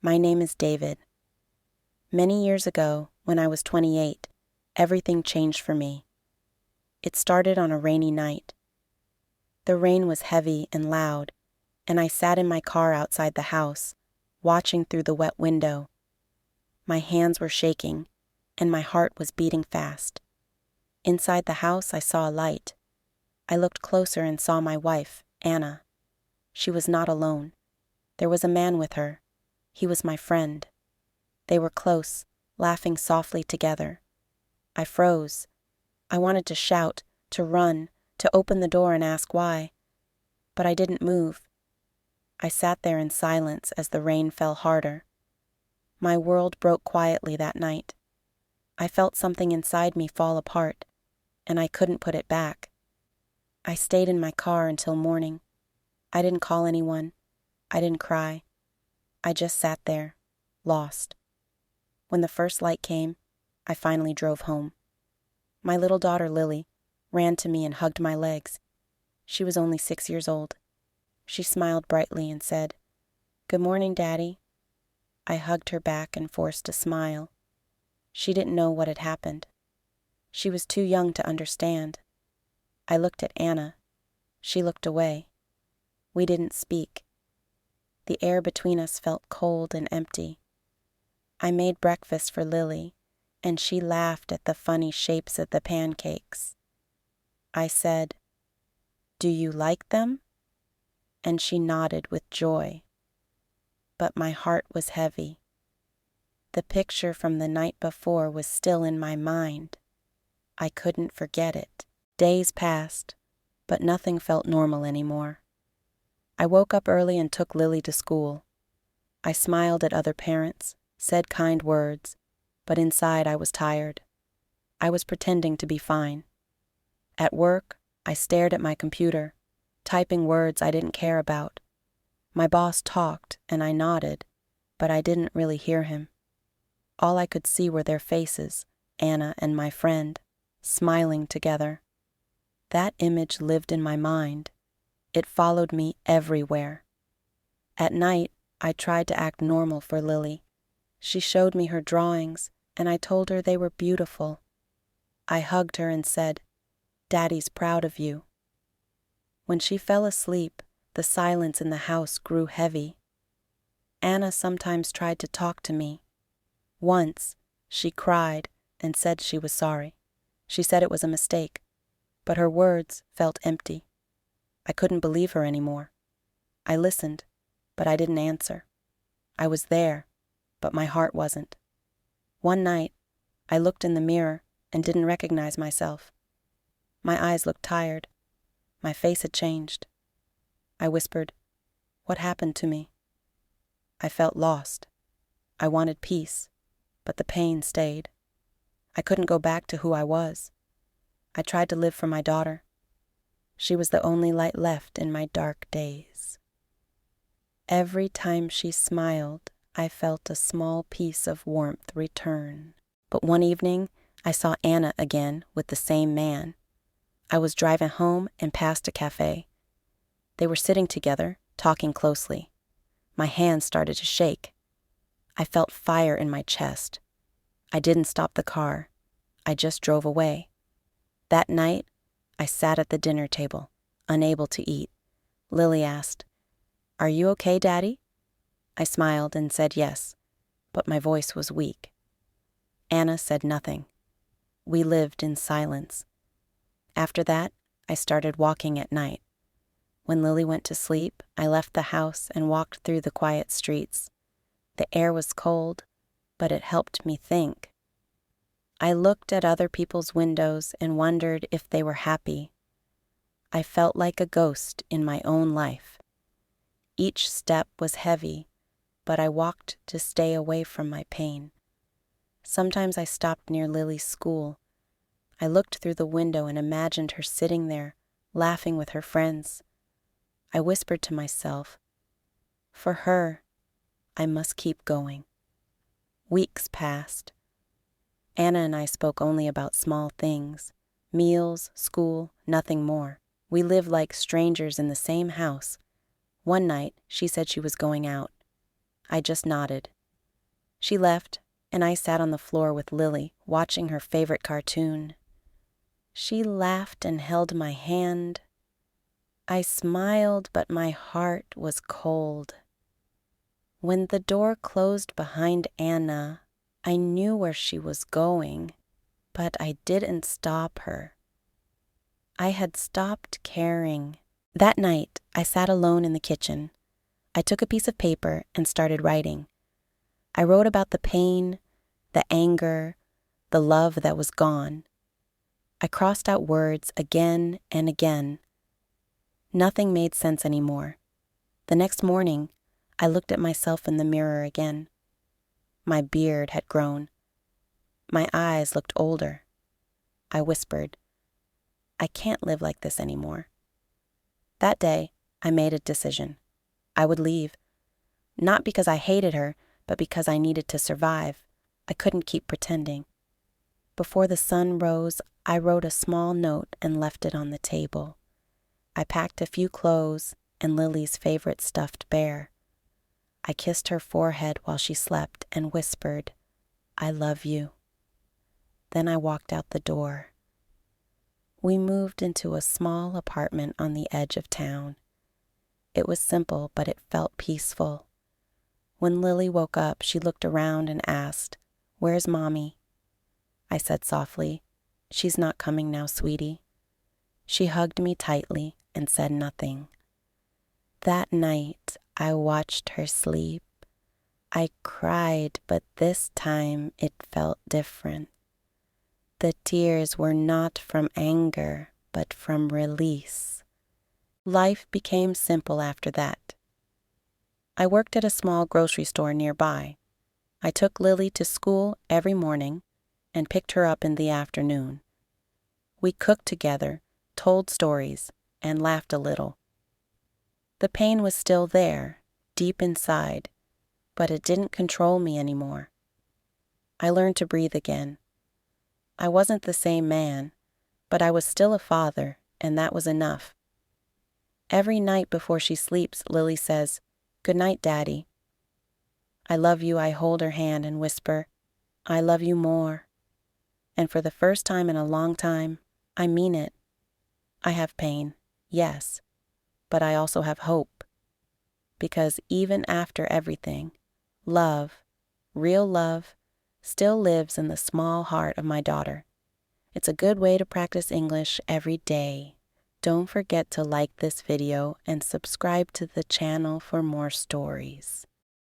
My name is David. Many years ago, when I was 28, everything changed for me. It started on a rainy night. The rain was heavy and loud, and I sat in my car outside the house, watching through the wet window. My hands were shaking, and my heart was beating fast. Inside the house, I saw a light. I looked closer and saw my wife, Anna. She was not alone. There was a man with her. He was my friend. They were close, laughing softly together. I froze. I wanted to shout, to run, to open the door and ask why. But I didn't move. I sat there in silence as the rain fell harder. My world broke quietly that night. I felt something inside me fall apart, and I couldn't put it back. I stayed in my car until morning. I didn't call anyone. I didn't cry. I just sat there, lost. When the first light came, I finally drove home. My little daughter, Lily, ran to me and hugged my legs. She was only 6 years old. She smiled brightly and said, "Good morning, Daddy." I hugged her back and forced a smile. She didn't know what had happened. She was too young to understand. I looked at Anna. She looked away. We didn't speak. The air between us felt cold and empty. I made breakfast for Lily, and she laughed at the funny shapes of the pancakes. I said, "Do you like them?" And she nodded with joy. But my heart was heavy. The picture from the night before was still in my mind. I couldn't forget it. Days passed, but nothing felt normal anymore. I woke up early and took Lily to school. I smiled at other parents, said kind words, but inside I was tired. I was pretending to be fine. At work, I stared at my computer, typing words I didn't care about. My boss talked, and I nodded, but I didn't really hear him. All I could see were their faces, Anna and my friend, smiling together. That image lived in my mind. It followed me everywhere. At night, I tried to act normal for Lily. She showed me her drawings, and I told her they were beautiful. I hugged her and said, "Daddy's proud of you." When she fell asleep, the silence in the house grew heavy. Anna sometimes tried to talk to me. Once, she cried and said she was sorry. She said it was a mistake, but her words felt empty. I couldn't believe her anymore. I listened, but I didn't answer. I was there, but my heart wasn't. One night, I looked in the mirror and didn't recognize myself. My eyes looked tired. My face had changed. I whispered, "What happened to me?" I felt lost. I wanted peace, but the pain stayed. I couldn't go back to who I was. I tried to live for my daughter. She was the only light left in my dark days. Every time she smiled, I felt a small piece of warmth return. But one evening, I saw Anna again with the same man. I was driving home and passed a cafe. They were sitting together, talking closely. My hands started to shake. I felt fire in my chest. I didn't stop the car. I just drove away. That night, I sat at the dinner table, unable to eat. Lily asked, "Are you okay, Daddy?" I smiled and said yes, but my voice was weak. Anna said nothing. We lived in silence. After that, I started walking at night. When Lily went to sleep, I left the house and walked through the quiet streets. The air was cold, but it helped me think. I looked at other people's windows and wondered if they were happy. I felt like a ghost in my own life. Each step was heavy, but I walked to stay away from my pain. Sometimes I stopped near Lily's school. I looked through the window and imagined her sitting there, laughing with her friends. I whispered to myself, "For her, I must keep going." Weeks passed. Anna and I spoke only about small things, meals, school, nothing more. We lived like strangers in the same house. One night, she said she was going out. I just nodded. She left, and I sat on the floor with Lily, watching her favorite cartoon. She laughed and held my hand. I smiled, but my heart was cold. When the door closed behind Anna, I knew where she was going, but I didn't stop her. I had stopped caring. That night, I sat alone in the kitchen. I took a piece of paper and started writing. I wrote about the pain, the anger, the love that was gone. I crossed out words again and again. Nothing made sense anymore. The next morning, I looked at myself in the mirror again. My beard had grown. My eyes looked older. I whispered, I can't live like this anymore. That day, I made a decision. I would leave. Not because I hated her, but because I needed to survive. I couldn't keep pretending. Before the sun rose, I wrote a small note and left it on the table. I packed a few clothes and Lily's favorite stuffed bear. I kissed her forehead while she slept and whispered, I love you. Then I walked out the door. We moved into a small apartment on the edge of town. It was simple, but it felt peaceful. When Lily woke up, she looked around and asked, Where's Mommy? I said softly, She's not coming now, sweetie. She hugged me tightly and said nothing. That night, I watched her sleep. I cried, but this time it felt different. The tears were not from anger, but from release. Life became simple after that. I worked at a small grocery store nearby. I took Lily to school every morning and picked her up in the afternoon. We cooked together, told stories, and laughed a little. The pain was still there, deep inside, but it didn't control me anymore. I learned to breathe again. I wasn't the same man, but I was still a father, and that was enough. Every night before she sleeps, Lily says, Good night, Daddy. I love you. I hold her hand and whisper, I love you more. And for the first time in a long time, I mean it. I have pain, yes, but I also have hope. Because even after everything, love, real love, still lives in the small heart of my daughter. It's a good way to practice English every day. Don't forget to like this video and subscribe to the channel for more stories.